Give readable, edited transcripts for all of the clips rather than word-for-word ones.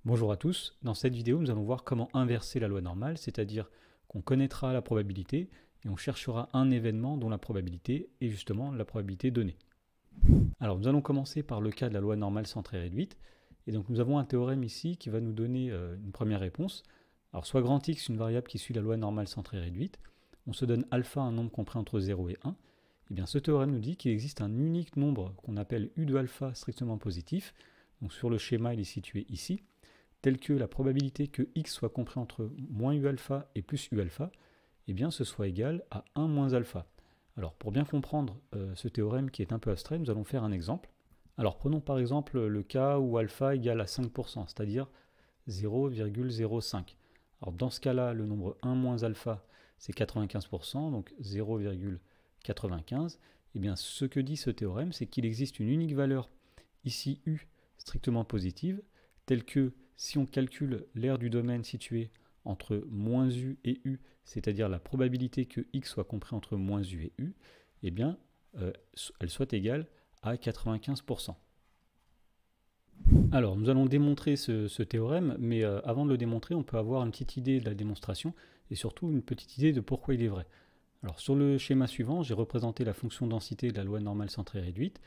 Bonjour à tous, dans cette vidéo nous allons voir comment inverser la loi normale, c'est-à-dire qu'on connaîtra la probabilité et on cherchera un événement dont la probabilité est justement la probabilité donnée. Alors nous allons commencer par le cas de la loi normale centrée réduite, et donc nous avons un théorème ici qui va nous donner une première réponse. Alors soit grand X, une variable qui suit la loi normale centrée réduite, on se donne alpha un nombre compris entre 0 et 1, et bien ce théorème nous dit qu'il existe un unique nombre qu'on appelle U de alpha strictement positif, donc sur le schéma il est situé ici, tel que la probabilité que x soit compris entre moins u alpha et plus u alpha, eh bien ce soit égal à 1 moins alpha. Alors pour bien comprendre ce théorème qui est un peu abstrait, nous allons faire un exemple. Alors prenons par exemple le cas où alpha égale à 5%, c'est-à-dire 0,05. Alors dans ce cas-là, le nombre 1 moins alpha, c'est 95%, donc 0,95. Eh bien ce que dit ce théorème, c'est qu'il existe une unique valeur, ici u, strictement positive, telle que si on calcule l'aire du domaine situé entre moins u et u, c'est-à-dire la probabilité que x soit compris entre moins u et u, eh bien, elle soit égale à 95%. Alors, nous allons démontrer ce théorème, mais avant de le démontrer, on peut avoir une petite idée de la démonstration et surtout une petite idée de pourquoi il est vrai. Alors, sur le schéma suivant, j'ai représenté la fonction densité de la loi normale centrée réduite,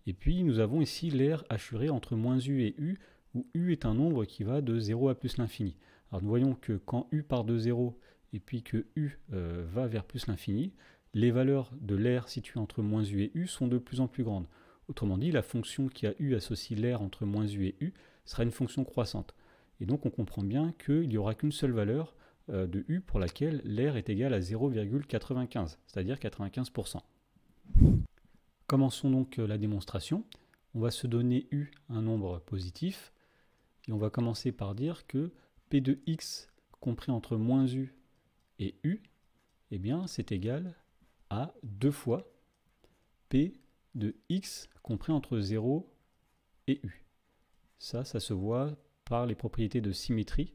et puis nous avons ici l'aire assurée entre moins u et u, où u est un nombre qui va de 0 à plus l'infini. Alors nous voyons que quand u part de 0 et puis que u va vers plus l'infini, les valeurs de l'aire située entre moins u et u sont de plus en plus grandes. Autrement dit, la fonction qui a u associe l'aire entre moins u et u sera une fonction croissante. Et donc on comprend bien qu'il n'y aura qu'une seule valeur de u pour laquelle l'aire est égale à 0,95, c'est-à-dire 95%. Commençons donc la démonstration. On va se donner u un nombre positif. Et on va commencer par dire que P de x compris entre moins u et u, eh bien, c'est égal à 2 fois P de x compris entre 0 et u. Ça se voit par les propriétés de symétrie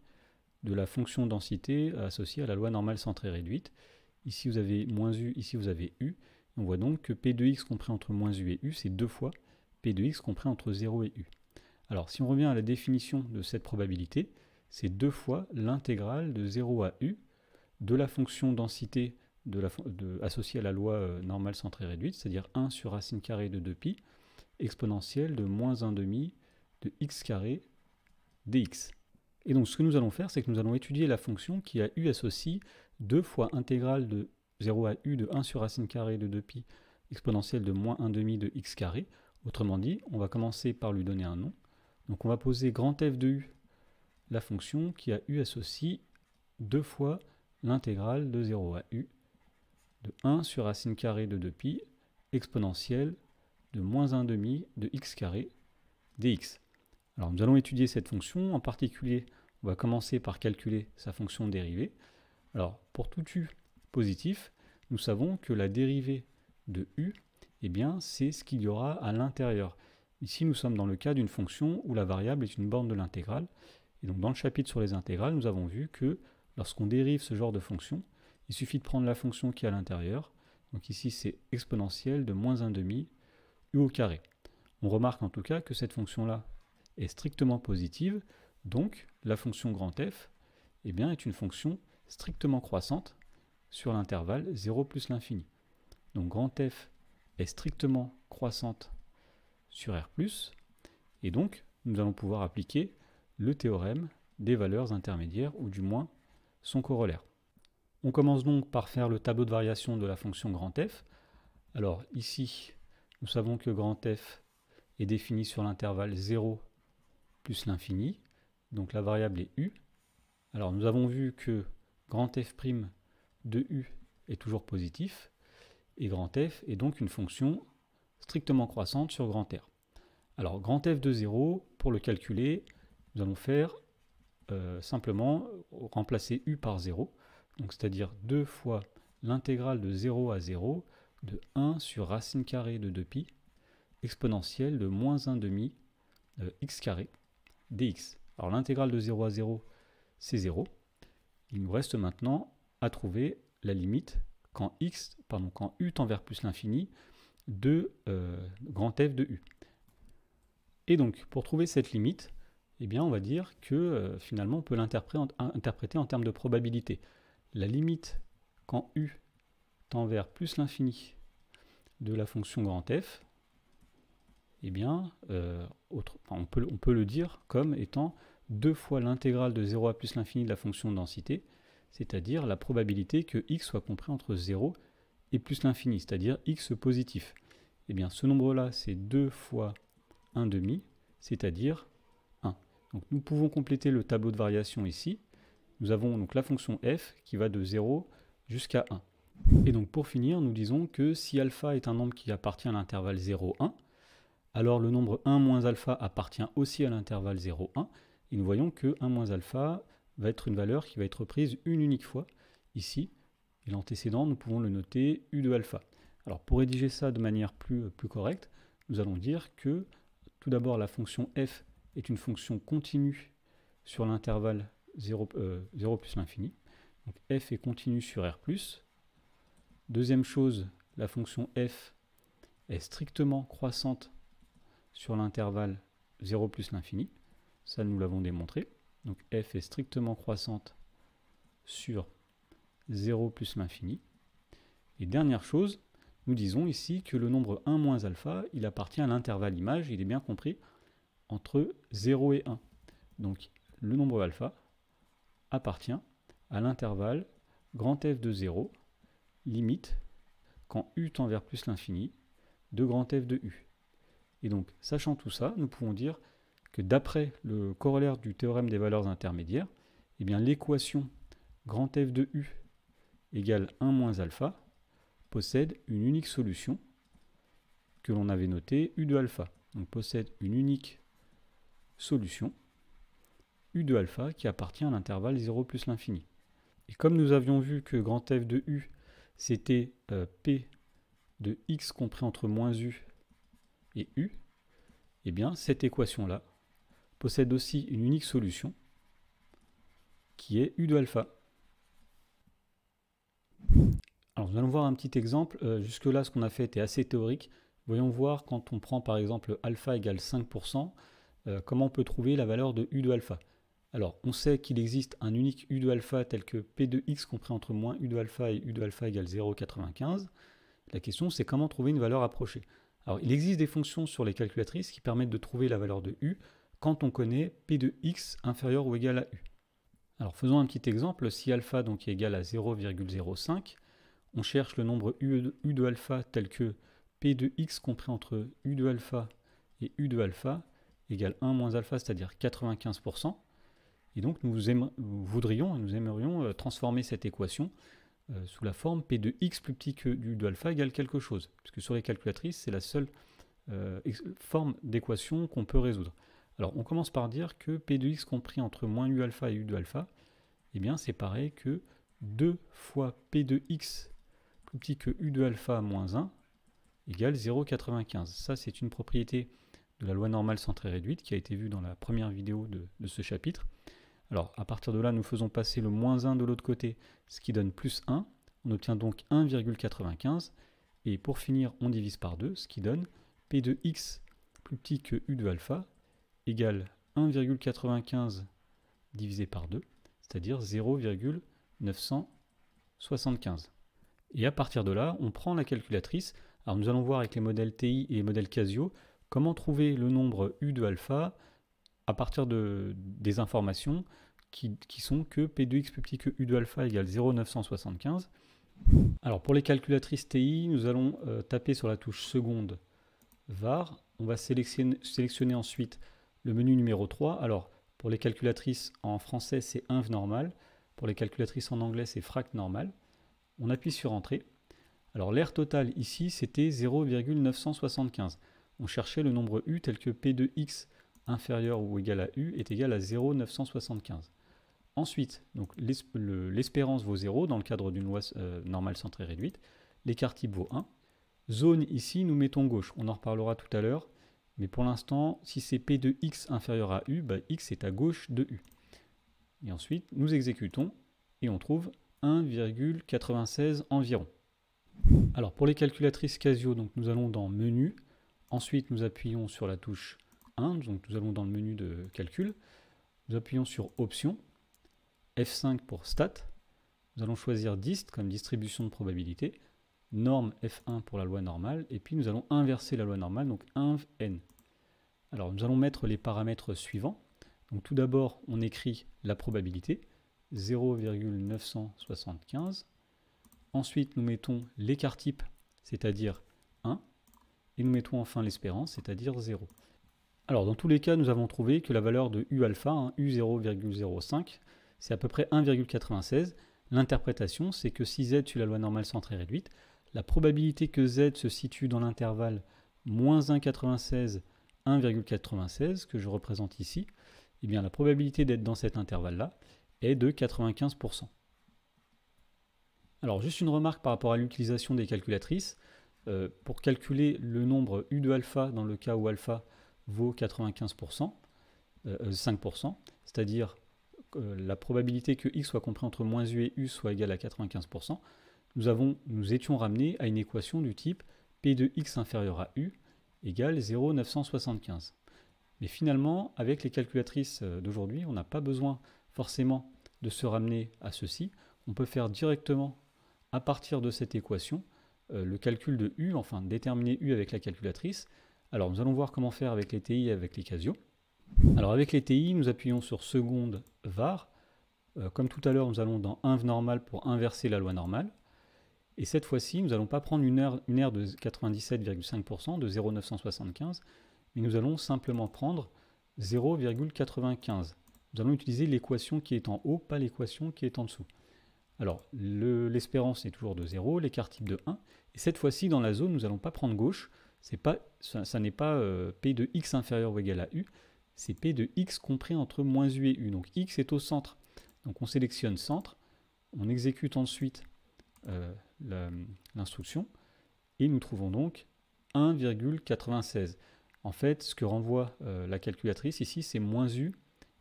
de la fonction densité associée à la loi normale centrée réduite. Ici, vous avez moins u, ici, vous avez u. On voit donc que P de x compris entre moins u et u, c'est 2 fois P de x compris entre 0 et u. Alors, si on revient à la définition de cette probabilité, c'est 2 fois l'intégrale de 0 à u de la fonction densité associée à la loi normale centrée réduite, c'est-à-dire 1 sur racine carrée de 2pi, exponentielle de moins 1,5 de x carré dx. Et donc, ce que nous allons faire, c'est que nous allons étudier la fonction qui a u associe 2 fois intégrale de 0 à u de 1 sur racine carrée de 2pi, exponentielle de moins 1,5 de x carré. Autrement dit, on va commencer par lui donner un nom. Donc on va poser grand F de u, la fonction qui a u associe 2 fois l'intégrale de 0 à u de 1 sur racine carrée de 2pi exponentielle de moins 1,5 de x carré dx. Alors nous allons étudier cette fonction, en particulier on va commencer par calculer sa fonction dérivée. Alors pour tout u positif, nous savons que la dérivée de u, eh bien c'est ce qu'il y aura à l'intérieur. Ici, nous sommes dans le cas d'une fonction où la variable est une borne de l'intégrale. Et donc, dans le chapitre sur les intégrales, nous avons vu que lorsqu'on dérive ce genre de fonction, il suffit de prendre la fonction qui est à l'intérieur. Donc ici, c'est exponentielle de moins 1,5 u au carré. On remarque en tout cas que cette fonction-là est strictement positive. Donc, la fonction grand F eh bien, est une fonction strictement croissante sur l'intervalle 0 plus l'infini. Donc, grand F est strictement croissante sur R+, et donc nous allons pouvoir appliquer le théorème des valeurs intermédiaires, ou du moins son corollaire. On commence donc par faire le tableau de variation de la fonction grand F. Alors ici, nous savons que grand F est défini sur l'intervalle 0 plus l'infini, donc la variable est u. Alors nous avons vu que grand F' de u est toujours positif, et grand F est donc une fonction strictement croissante sur grand R. Alors, grand F de 0, pour le calculer, nous allons faire simplement remplacer u par 0, donc c'est-à-dire 2 fois l'intégrale de 0 à 0 de 1 sur racine carrée de 2pi exponentielle de moins 1,5 x carré dx. Alors l'intégrale de 0 à 0, c'est 0. Il nous reste maintenant à trouver la limite quand u tend vers plus l'infini de grand F de u. Et donc, pour trouver cette limite, eh bien on va dire que finalement on peut l'interpréter en termes de probabilité. La limite quand u tend vers plus l'infini de la fonction grand f, eh bien on peut le dire comme étant 2 fois l'intégrale de 0 à plus l'infini de la fonction de densité, c'est-à-dire la probabilité que x soit compris entre 0 et plus l'infini, c'est-à-dire x positif. Eh bien ce nombre-là, c'est 2 fois 1/2, c'est-à-dire 1. Donc nous pouvons compléter le tableau de variation ici. Nous avons donc la fonction f qui va de 0 jusqu'à 1. Et donc pour finir, nous disons que si alpha est un nombre qui appartient à l'intervalle 0, 1, alors le nombre 1 moins alpha appartient aussi à l'intervalle 0, 1, et nous voyons que 1 moins alpha va être une valeur qui va être prise une unique fois ici, et l'antécédent, nous pouvons le noter u de alpha. Alors pour rédiger ça de manière plus correcte, nous allons dire que tout d'abord la fonction f est une fonction continue sur l'intervalle 0 plus l'infini. Donc f est continue sur R+. Deuxième chose, la fonction f est strictement croissante sur l'intervalle 0 plus l'infini. Ça, nous l'avons démontré. Donc f est strictement croissante sur 0 plus l'infini. Et dernière chose, nous disons ici que le nombre 1 moins alpha, il appartient à l'intervalle image, il est bien compris, entre 0 et 1. Donc le nombre alpha appartient à l'intervalle grand f de 0, limite, quand u tend vers plus l'infini, de grand f de u. Et donc, sachant tout ça, nous pouvons dire que d'après le corollaire du théorème des valeurs intermédiaires, eh bien l'équation grand f de u égale 1 moins alpha possède une unique solution que l'on avait notée u de alpha. Donc possède une unique solution u de alpha qui appartient à l'intervalle 0 plus l'infini. Et comme nous avions vu que grand f de u c'était p de x compris entre moins u et u, eh bien cette équation-là possède aussi une unique solution qui est u de alpha. Alors nous allons voir un petit exemple. Jusque-là, ce qu'on a fait était assez théorique. Voyons voir quand on prend par exemple alpha égale 5%, comment on peut trouver la valeur de u de alpha. Alors on sait qu'il existe un unique u de alpha tel que p de x compris entre moins u de alpha et u de alpha égale 0,95. La question c'est comment trouver une valeur approchée. Alors il existe des fonctions sur les calculatrices qui permettent de trouver la valeur de u quand on connaît p de x inférieur ou égal à u. Alors faisons un petit exemple. Si alpha donc est égal à 0,05, on cherche le nombre u de alpha tel que p de x compris entre u de alpha et u de alpha égale 1 moins alpha, c'est-à-dire 95%. Et donc nous aimerions transformer cette équation sous la forme p de x plus petit que u de alpha égale quelque chose, puisque sur les calculatrices, c'est la seule forme d'équation qu'on peut résoudre. Alors on commence par dire que p de x compris entre moins u alpha et u de alpha, eh bien c'est pareil que 2 fois p de x plus petit que u de alpha moins 1 égale 0,95. Ça c'est une propriété de la loi normale centrée réduite qui a été vue dans la première vidéo de ce chapitre. Alors à partir de là, nous faisons passer le moins 1 de l'autre côté, ce qui donne plus 1. On obtient donc 1,95. Et pour finir, on divise par 2, ce qui donne p de x plus petit que u de alpha égale 1,95 divisé par 2, c'est-à-dire 0,975. Et à partir de là, on prend la calculatrice. Alors nous allons voir avec les modèles TI et les modèles Casio comment trouver le nombre u de alpha à partir des informations qui sont que p de x plus petit que u de alpha égale 0,975. Alors pour les calculatrices TI, nous allons taper sur la touche seconde var. On va sélectionner ensuite le menu numéro 3. Alors pour les calculatrices en français, c'est inv normal. Pour les calculatrices en anglais, c'est frac normal. On appuie sur entrée. Alors l'aire totale ici, c'était 0,975. On cherchait le nombre u tel que p de x inférieur ou égal à u est égal à 0,975. Ensuite, l'espérance vaut 0 dans le cadre d'une loi normale centrée réduite. L'écart type vaut 1. Zone ici, nous mettons gauche. On en reparlera tout à l'heure. Mais pour l'instant, si c'est p de x inférieur à u, x est à gauche de u. Et ensuite, nous exécutons et on trouve 1,96 environ. Alors pour les calculatrices Casio, donc nous allons dans Menu. Ensuite, nous appuyons sur la touche 1, donc nous allons dans le menu de calcul, nous appuyons sur Options, F5 pour Stat, nous allons choisir Dist comme distribution de probabilité, norme F1 pour la loi normale, et puis nous allons inverser la loi normale, donc inv n. Alors nous allons mettre les paramètres suivants. Donc tout d'abord, on écrit la probabilité, 0,975. Ensuite, nous mettons l'écart type, c'est-à-dire 1. Et nous mettons enfin l'espérance, c'est-à-dire 0. Alors dans tous les cas, nous avons trouvé que la valeur de U alpha, U0,05, c'est à peu près 1,96. L'interprétation, c'est que si Z suit la loi normale centrée réduite, la probabilité que Z se situe dans l'intervalle moins 1,96, 1,96, que je représente ici, eh bien la probabilité d'être dans cet intervalle-là est de 95%. Alors juste une remarque par rapport à l'utilisation des calculatrices. Pour calculer le nombre U de alpha dans le cas où alpha vaut 95%, 5%, c'est-à-dire la probabilité que x soit compris entre moins u et u soit égale à 95%, nous étions ramenés à une équation du type P de x inférieur à u égale 0,975. Mais finalement, avec les calculatrices d'aujourd'hui, on n'a pas besoin forcément de se ramener à ceci. On peut faire directement, à partir de cette équation, le calcul de u, enfin déterminer u avec la calculatrice. Alors nous allons voir comment faire avec les TI et avec les Casio. Alors avec les TI, nous appuyons sur seconde var. Comme tout à l'heure, nous allons dans inv normal pour inverser la loi normale. Et cette fois-ci, nous n'allons pas prendre une R de 97,5%, de 0,975, mais nous allons simplement prendre 0,95. Nous allons utiliser l'équation qui est en haut, pas l'équation qui est en dessous. Alors, l'espérance est toujours de 0, l'écart type de 1, et cette fois-ci, dans la zone, nous n'allons pas prendre gauche, ça n'est pas P de x inférieur ou égal à u, c'est P de x compris entre moins u et u. Donc x est au centre. Donc on sélectionne centre, on exécute ensuite l'instruction, et nous trouvons donc 1,96. En fait, ce que renvoie la calculatrice ici, c'est moins u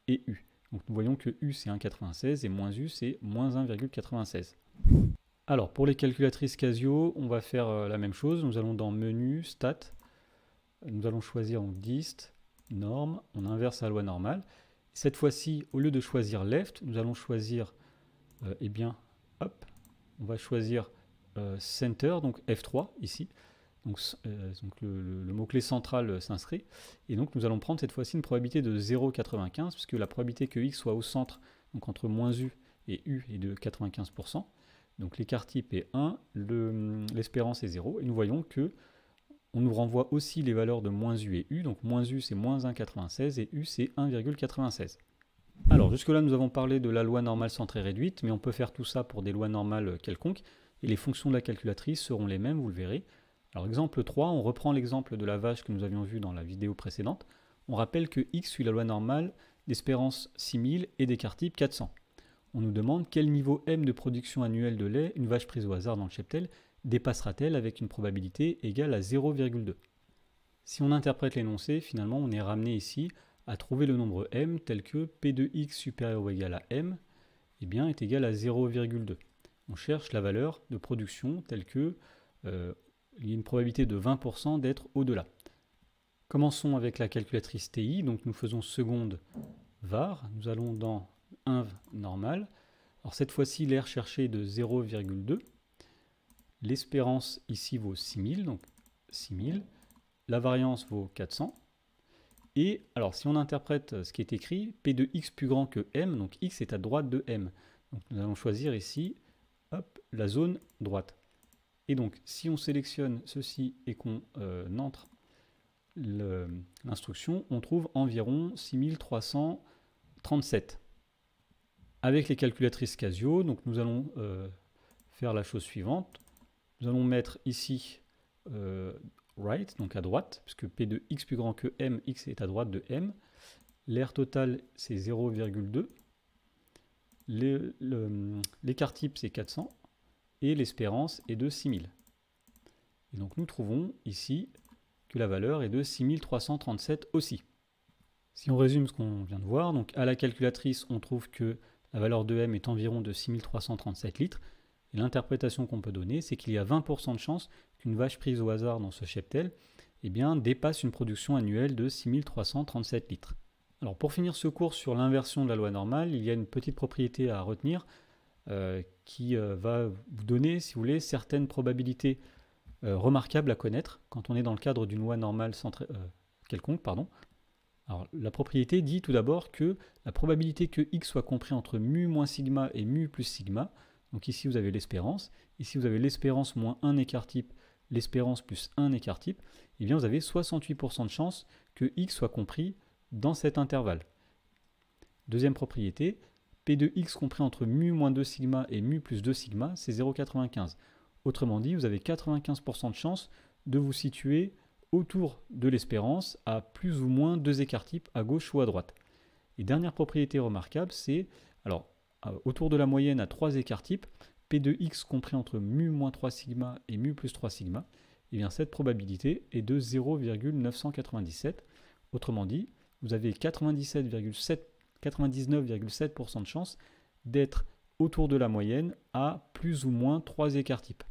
et u. Donc nous voyons que u c'est 1,96 et moins u c'est moins 1,96. Alors pour les calculatrices Casio, on va faire la même chose. Nous allons dans menu, stat, nous allons choisir en dist, norme, on inverse la loi normale. Cette fois-ci, au lieu de choisir left, nous allons choisir, eh bien, hop, on va choisir center, donc F3 ici. Donc le mot-clé central s'inscrit. Et donc nous allons prendre cette fois-ci une probabilité de 0,95, puisque la probabilité que x soit au centre, donc entre moins u et u, est de 95%. Donc l'écart type est 1, l'espérance est 0. Et nous voyons que on nous renvoie aussi les valeurs de moins u et u. Donc moins u c'est moins 1,96 et u c'est 1,96. Alors jusque-là nous avons parlé de la loi normale centrée réduite, mais on peut faire tout ça pour des lois normales quelconques. Et les fonctions de la calculatrice seront les mêmes, vous le verrez. Alors exemple 3, on reprend l'exemple de la vache que nous avions vu dans la vidéo précédente. On rappelle que x suit la loi normale d'espérance 6000 et d'écart type 400. On nous demande quel niveau M de production annuelle de lait une vache prise au hasard dans le cheptel dépassera-t-elle avec une probabilité égale à 0,2. Si on interprète l'énoncé, finalement on est ramené ici à trouver le nombre M tel que P de x supérieur ou égal à M eh bien, est égal à 0,2. On cherche la valeur de production telle que il y a une probabilité de 20% d'être au-delà. Commençons avec la calculatrice TI, donc nous faisons seconde var, nous allons dans inv normal. Alors cette fois-ci, l'air cherché est de 0,2. L'espérance ici vaut 6000, donc 6000. La variance vaut 400. Et alors si on interprète ce qui est écrit, P de x plus grand que M, donc x est à droite de M. Donc nous allons choisir ici hop, la zone droite. Et donc, si on sélectionne ceci et qu'on entre l'instruction, on trouve environ 6337. Avec les calculatrices Casio, donc nous allons faire la chose suivante. Nous allons mettre ici right, donc à droite, puisque P de x plus grand que M, x est à droite de M. L'air total, c'est 0,2. L'écart type, c'est 400. Et l'espérance est de 6000. Et donc nous trouvons ici que la valeur est de 6337 aussi. Si on résume ce qu'on vient de voir, donc à la calculatrice, on trouve que la valeur de M est environ de 6337 litres. Et l'interprétation qu'on peut donner, c'est qu'il y a 20% de chance qu'une vache prise au hasard dans ce cheptel eh bien, dépasse une production annuelle de 6337 litres. Alors pour finir ce cours sur l'inversion de la loi normale, il y a une petite propriété à retenir qui va vous donner, si vous voulez, certaines probabilités remarquables à connaître quand on est dans le cadre d'une loi normale quelconque. Alors, la propriété dit tout d'abord que la probabilité que x soit compris entre mu moins sigma et mu plus sigma, donc ici vous avez l'espérance, ici vous avez l'espérance moins 1 écart type, l'espérance plus 1 écart type, et bien vous avez 68% de chance que x soit compris dans cet intervalle. Deuxième propriété, P de x compris entre mu moins 2 sigma et mu plus 2 sigma, c'est 0,95. Autrement dit, vous avez 95% de chance de vous situer autour de l'espérance à plus ou moins 2 écarts types à gauche ou à droite. Et dernière propriété remarquable, c'est, alors, autour de la moyenne à 3 écarts types, P de x compris entre mu moins 3 sigma et mu plus 3 sigma, et bien cette probabilité est de 0,997. Autrement dit, vous avez 99,7% de chance d'être autour de la moyenne à plus ou moins 3 écarts types.